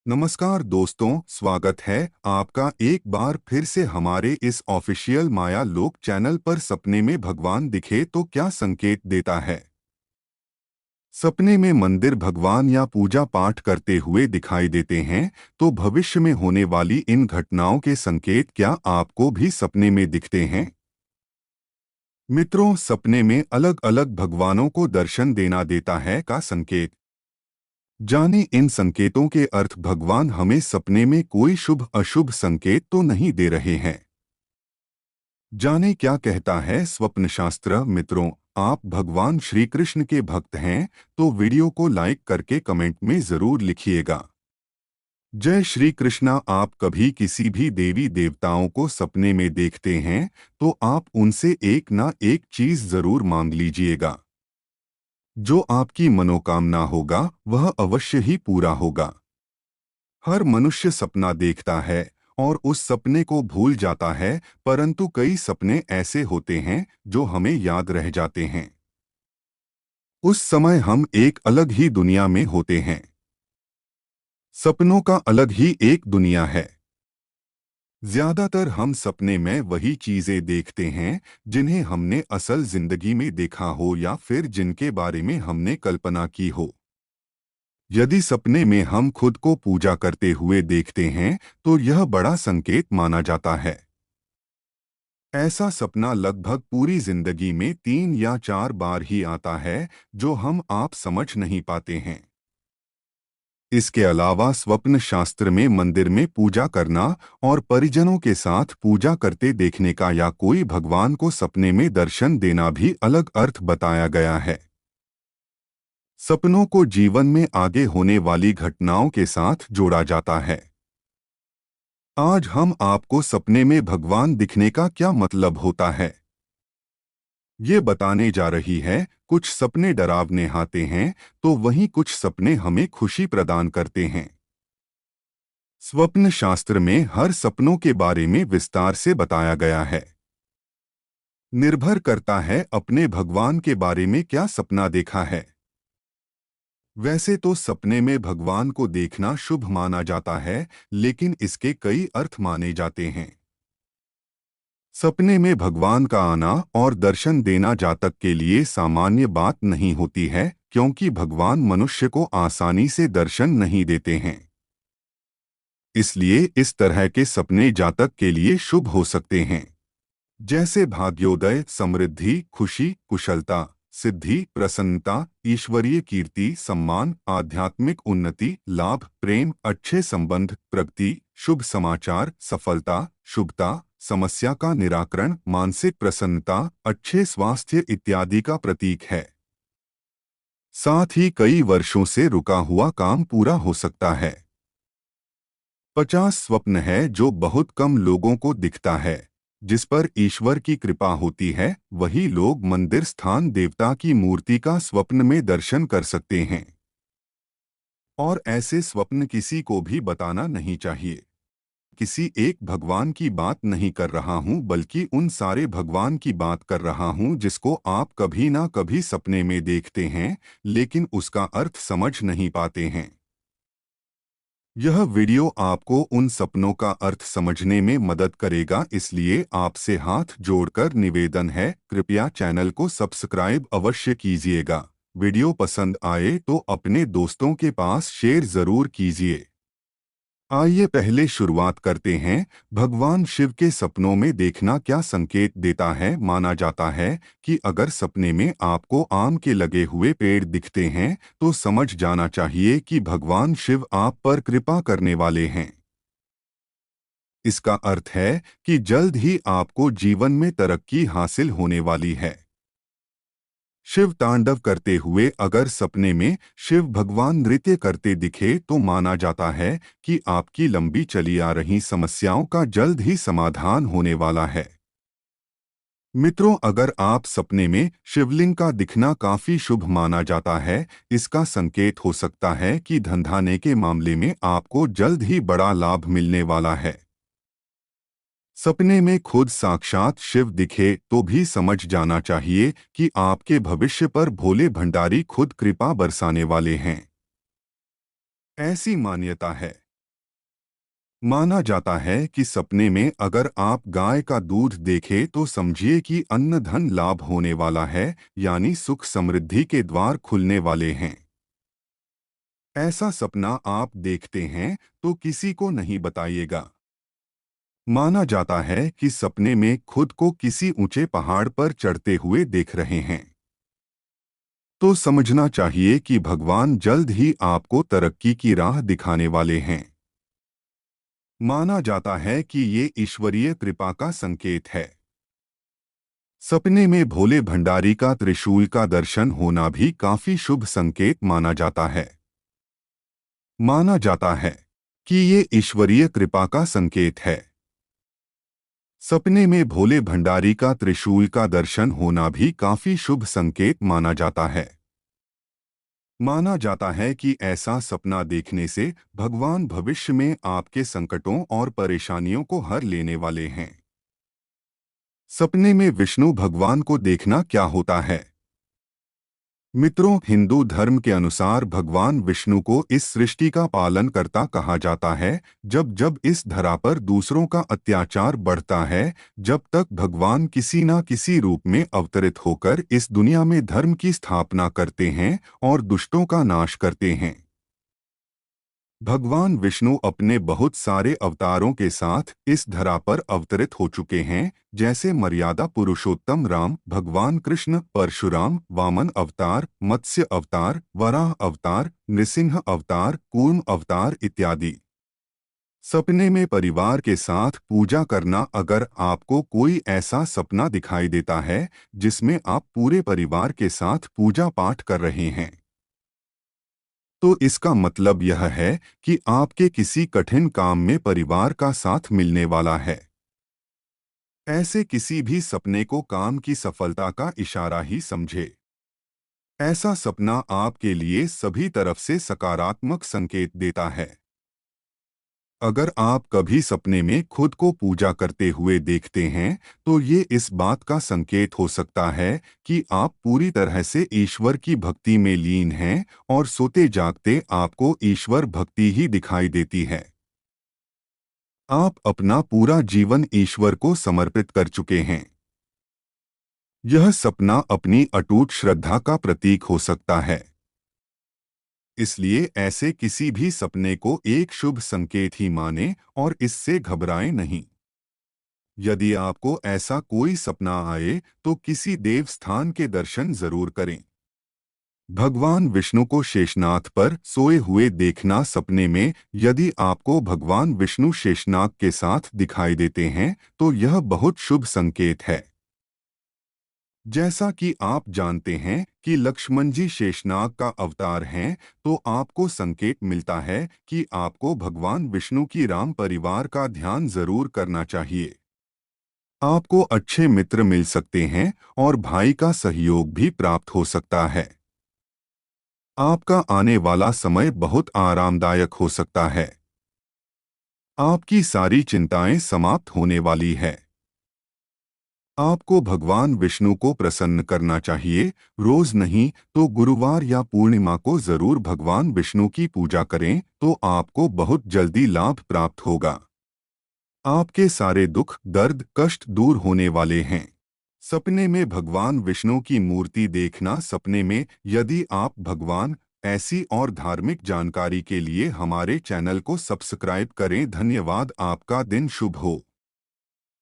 नमस्कार दोस्तों, स्वागत है आपका एक बार फिर से हमारे इस ऑफिशियल माया लोक चैनल पर। सपने में भगवान दिखे तो क्या संकेत देता है? सपने में मंदिर भगवान या पूजा पाठ करते हुए दिखाई देते हैं तो भविष्य में होने वाली इन घटनाओं के संकेत क्या आपको भी सपने में दिखते हैं? मित्रों, सपने में अलग अलग भगवानों को दर्शन देना देता है का संकेत। जाने इन संकेतों के अर्थ। भगवान हमें सपने में कोई शुभ अशुभ संकेत तो नहीं दे रहे हैं। जाने क्या कहता है स्वप्न शास्त्र। मित्रों, आप भगवान श्री कृष्ण के भक्त हैं तो वीडियो को लाइक करके कमेंट में जरूर लिखिएगा। जय श्री कृष्णा। आप कभी किसी भी देवी देवताओं को सपने में देखते हैं तो आप उनसे एक ना एक चीज जरूर मांग लीजिएगा। जो आपकी मनोकामना होगा वह अवश्य ही पूरा होगा। हर मनुष्य सपना देखता है और उस सपने को भूल जाता है, परंतु कई सपने ऐसे होते हैं जो हमें याद रह जाते हैं। उस समय हम एक अलग ही दुनिया में होते हैं। सपनों का अलग ही एक दुनिया है। ज्यादातर हम सपने में वही चीजें देखते हैं जिन्हें हमने असल जिंदगी में देखा हो या फिर जिनके बारे में हमने कल्पना की हो। यदि सपने में हम खुद को पूजा करते हुए देखते हैं तो यह बड़ा संकेत माना जाता है। ऐसा सपना लगभग पूरी जिंदगी में 3 या 4 बार ही आता है, जो हम आप समझ नहीं पाते हैं। इसके अलावा स्वप्न शास्त्र में मंदिर में पूजा करना और परिजनों के साथ पूजा करते देखने का या कोई भगवान को सपने में दर्शन देना भी अलग अर्थ बताया गया है। सपनों को जीवन में आगे होने वाली घटनाओं के साथ जोड़ा जाता है। आज हम आपको सपने में भगवान दिखने का क्या मतलब होता है ये बताने जा रही है। कुछ सपने डरावने आते हैं तो वहीं कुछ सपने हमें खुशी प्रदान करते हैं। स्वप्न शास्त्र में हर सपनों के बारे में विस्तार से बताया गया है। निर्भर करता है अपने भगवान के बारे में क्या सपना देखा है। वैसे तो सपने में भगवान को देखना शुभ माना जाता है, लेकिन इसके कई अर्थ माने जाते हैं। सपने में भगवान का आना और दर्शन देना जातक के लिए सामान्य बात नहीं होती है, क्योंकि भगवान मनुष्य को आसानी से दर्शन नहीं देते हैं। इसलिए इस तरह के सपने जातक के लिए शुभ हो सकते हैं, जैसे भाग्योदय, समृद्धि, खुशी, कुशलता, सिद्धि, प्रसन्नता, ईश्वरीय कीर्ति, सम्मान, आध्यात्मिक उन्नति, लाभ, प्रेम, अच्छे संबंध, प्रगति, शुभ समाचार, सफलता, शुभता, समस्या का निराकरण, मानसिक प्रसन्नता, अच्छे स्वास्थ्य इत्यादि का प्रतीक है। साथ ही कई वर्षों से रुका हुआ काम पूरा हो सकता है। 50 स्वप्न है जो बहुत कम लोगों को दिखता है। जिस पर ईश्वर की कृपा होती है वही लोग मंदिर, स्थान, देवता की मूर्ति का स्वप्न में दर्शन कर सकते हैं। और ऐसे स्वप्न किसी को भी बताना नहीं चाहिए। किसी एक भगवान की बात नहीं कर रहा हूँ, बल्कि उन सारे भगवान की बात कर रहा हूँ जिसको आप कभी ना कभी सपने में देखते हैं, लेकिन उसका अर्थ समझ नहीं पाते हैं। यह वीडियो आपको उन सपनों का अर्थ समझने में मदद करेगा, इसलिए आपसे हाथ जोड़कर निवेदन है, कृपया चैनल को सब्सक्राइब अवश्य कीजिएगा। वीडियो पसंद आए तो अपने दोस्तों के पास शेयर जरूर कीजिए। आइए पहले शुरुआत करते हैं। भगवान शिव के सपनों में देखना क्या संकेत देता है। माना जाता है कि अगर सपने में आपको आम के लगे हुए पेड़ दिखते हैं तो समझ जाना चाहिए कि भगवान शिव आप पर कृपा करने वाले हैं। इसका अर्थ है कि जल्द ही आपको जीवन में तरक्की हासिल होने वाली है। शिव तांडव करते हुए अगर सपने में शिव भगवान नृत्य करते दिखे तो माना जाता है कि आपकी लंबी चली आ रही समस्याओं का जल्द ही समाधान होने वाला है। मित्रों, अगर आप सपने में शिवलिंग का दिखना काफी शुभ माना जाता है। इसका संकेत हो सकता है कि धंधाने के मामले में आपको जल्द ही बड़ा लाभ मिलने वाला है। सपने में खुद साक्षात शिव दिखे तो भी समझ जाना चाहिए कि आपके भविष्य पर भोले भंडारी खुद कृपा बरसाने वाले हैं। ऐसी मान्यता है। माना जाता है कि सपने में अगर आप गाय का दूध देखें तो समझिए कि अन्न धन लाभ होने वाला है, यानी सुख समृद्धि के द्वार खुलने वाले हैं। ऐसा सपना आप देखते हैं तो किसी को नहीं बताइएगा। माना जाता है कि सपने में खुद को किसी ऊंचे पहाड़ पर चढ़ते हुए देख रहे हैं तो समझना चाहिए कि भगवान जल्द ही आपको तरक्की की राह दिखाने वाले हैं। माना जाता है कि ये ईश्वरीय कृपा का संकेत है। सपने में भोले भंडारी का त्रिशूल का दर्शन होना भी काफी शुभ संकेत माना जाता है। माना जाता है कि ये ईश्वरीय कृपा का संकेत है। सपने में भोले भंडारी का त्रिशूल का दर्शन होना भी काफी शुभ संकेत माना जाता है। माना जाता है कि ऐसा सपना देखने से भगवान भविष्य में आपके संकटों और परेशानियों को हर लेने वाले हैं। सपने में विष्णु भगवान को देखना क्या होता है? मित्रों, हिंदू धर्म के अनुसार भगवान विष्णु को इस सृष्टि का पालन करता कहा जाता है। जब जब इस धरा पर दूसरों का अत्याचार बढ़ता है, जब तक भगवान किसी न किसी रूप में अवतरित होकर इस दुनिया में धर्म की स्थापना करते हैं और दुष्टों का नाश करते हैं। भगवान विष्णु अपने बहुत सारे अवतारों के साथ इस धरा पर अवतरित हो चुके हैं, जैसे मर्यादा पुरुषोत्तम राम, भगवान कृष्ण, परशुराम, वामन अवतार, मत्स्य अवतार, वराह अवतार, नृसिंह अवतार, कूर्म अवतार इत्यादि। सपने में परिवार के साथ पूजा करना। अगर आपको कोई ऐसा सपना दिखाई देता है जिसमें आप पूरे परिवार के साथ पूजा पाठ कर रहे हैं तो इसका मतलब यह है कि आपके किसी कठिन काम में परिवार का साथ मिलने वाला है। ऐसे किसी भी सपने को काम की सफलता का इशारा ही समझे। ऐसा सपना आपके लिए सभी तरफ से सकारात्मक संकेत देता है। अगर आप कभी सपने में खुद को पूजा करते हुए देखते हैं तो ये इस बात का संकेत हो सकता है कि आप पूरी तरह से ईश्वर की भक्ति में लीन हैं और सोते जागते आपको ईश्वर भक्ति ही दिखाई देती है। आप अपना पूरा जीवन ईश्वर को समर्पित कर चुके हैं। यह सपना अपनी अटूट श्रद्धा का प्रतीक हो सकता है। इसलिए ऐसे किसी भी सपने को एक शुभ संकेत ही माने और इससे घबराएं नहीं। यदि आपको ऐसा कोई सपना आए तो किसी देव स्थान के दर्शन जरूर करें। भगवान विष्णु को शेषनाग पर सोए हुए देखना। सपने में यदि आपको भगवान विष्णु शेषनाग के साथ दिखाई देते हैं तो यह बहुत शुभ संकेत है। जैसा कि आप जानते हैं कि लक्ष्मण जी शेषनाग का अवतार हैं, तो आपको संकेत मिलता है कि आपको भगवान विष्णु की राम परिवार का ध्यान जरूर करना चाहिए। आपको अच्छे मित्र मिल सकते हैं और भाई का सहयोग भी प्राप्त हो सकता है। आपका आने वाला समय बहुत आरामदायक हो सकता है। आपकी सारी चिंताएं समाप्त होने वाली है। आपको भगवान विष्णु को प्रसन्न करना चाहिए। रोज नहीं तो गुरुवार या पूर्णिमा को जरूर भगवान विष्णु की पूजा करें तो आपको बहुत जल्दी लाभ प्राप्त होगा। आपके सारे दुख, दर्द, कष्ट दूर होने वाले हैं। सपने में भगवान विष्णु की मूर्ति देखना। सपने में यदि आप भगवान ऐसी और धार्मिक जानकारी के लिए हमारे चैनल को सब्सक्राइब करें। धन्यवाद। आपका दिन शुभ हो।